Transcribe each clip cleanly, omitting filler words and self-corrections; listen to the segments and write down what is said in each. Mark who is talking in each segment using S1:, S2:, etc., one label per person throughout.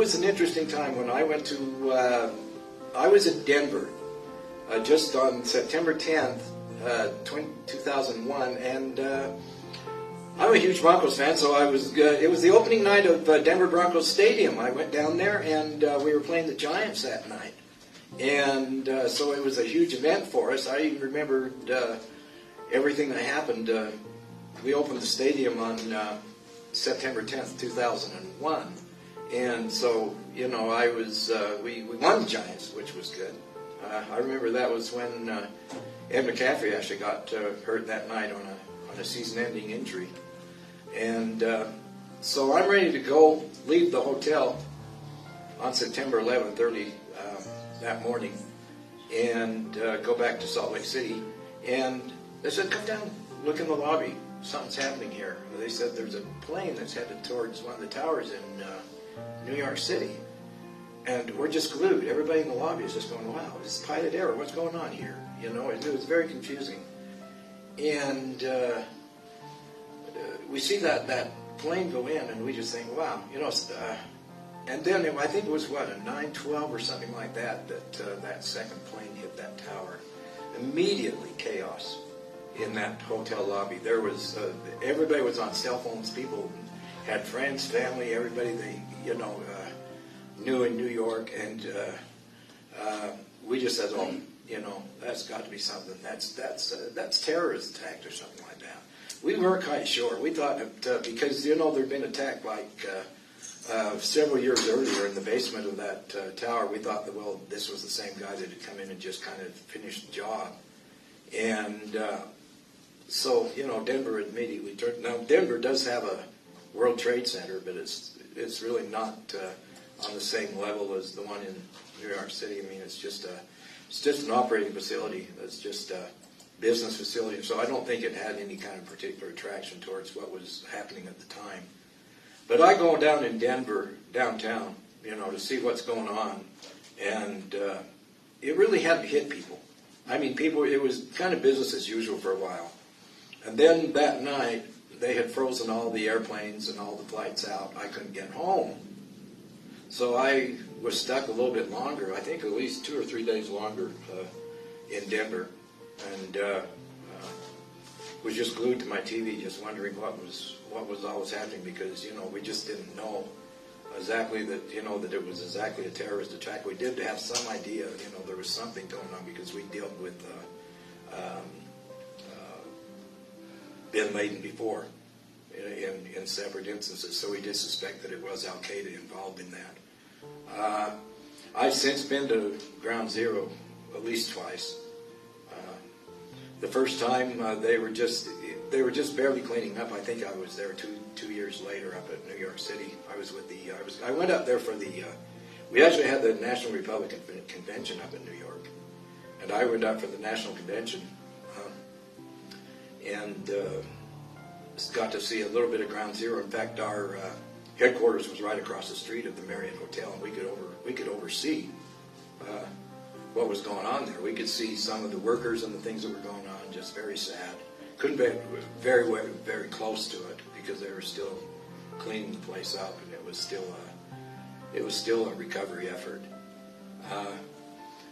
S1: was an interesting time when I went to, I was in Denver just on September 10th, 2001, and I'm a huge Broncos fan, so it was the opening night of Denver Broncos Stadium. I went down there, and we were playing the Giants that night. And so it was a huge event for us. I even remembered everything that happened. We opened the stadium on September 10th, 2001. And so, you know, we won the Giants, which was good. I remember that was when Ed McCaffrey actually got hurt that night on a season-ending injury. And so I'm ready to leave the hotel on September 11th, early that morning, and go back to Salt Lake City. And they said, come down, look in the lobby. Something's happening here. They said there's a plane that's headed towards one of the towers in New York City. And we're just glued. Everybody in the lobby is just going, wow, is this pilot error? What's going on here? You know, it was very confusing. And we see that plane go in, and we just think, wow, you know. And then I think it was, a 9/12 or something like that that second plane hit that tower. Immediately chaos in that hotel lobby. There was, everybody was on cell phones. People had friends, family, everybody they, knew in New York. And we just said, oh, you know, that's got to be something. That's terrorist attack or something like that. We weren't quite sure. We thought that because, there'd been attack several years earlier in the basement of that tower. We thought that, well, this was the same guy that had come in and just kind of finished the job. And so, Denver immediately turned. Now, Denver does have a World Trade Center, but it's really not on the same level as the one in New York City. I mean, it's just an operating facility. It's just a business facility. So I don't think it had any kind of particular attraction towards what was happening at the time. But I go down in Denver, downtown, to see what's going on. And it really hadn't hit people. I mean, it was kind of business as usual for a while. And then that night, they had frozen all the airplanes and all the flights out. I couldn't get home. So I was stuck a little bit longer, I think at least 2 or 3 days longer in Denver. And was just glued to my TV, just wondering what was always happening, because we just didn't know exactly that that it was exactly a terrorist attack. We did have some idea, there was something going on, because we dealt with Bin Laden before in separate instances, so we did suspect that it was Al Qaeda involved in that. I've since been to Ground Zero at least twice. The first time they were just barely cleaning up. I think I was there two years later up at New York City. I went up there for we actually had the National Republican Convention up in New York, and I went up for the National Convention, and got to see a little bit of Ground Zero. In fact, our headquarters was right across the street of the Marriott Hotel, and we could oversee what was going on there. We could see some of the workers and the things that were going on. Just very sad. Couldn't be very, very close to it, because they were still cleaning the place up, and it was still a recovery effort.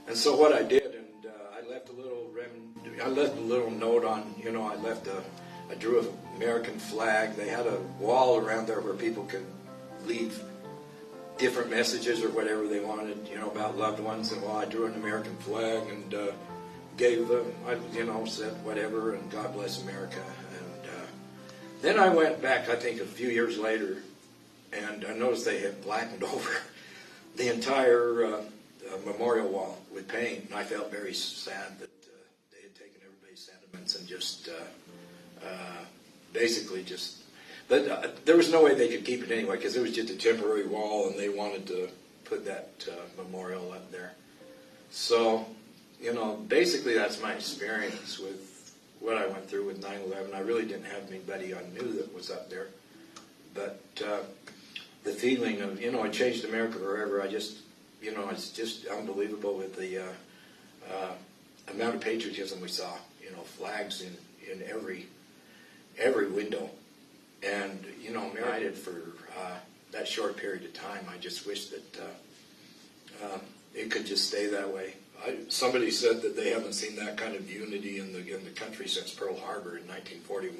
S1: And so what I did, and I left a little note on. I drew an American flag. They had a wall around there where people could leave different messages or whatever they wanted, about loved ones. And I drew an American flag and gave them, said whatever, and God bless America. And then I went back, I think a few years later, and I noticed they had blackened over the entire memorial wall with paint. And I felt very sad that they had taken everybody's sentiments and just basically just... But there was no way they could keep it anyway, because it was just a temporary wall, and they wanted to put that memorial up there. So, basically that's my experience with what I went through with 9/11. I really didn't have anybody I knew that was up there. But the feeling of, it changed America forever. I just, it's just unbelievable with the amount of patriotism we saw. Flags in every window. And, United for that short period of time. I just wish that it could just stay that way. Somebody said that they haven't seen that kind of unity in the country since Pearl Harbor in 1941.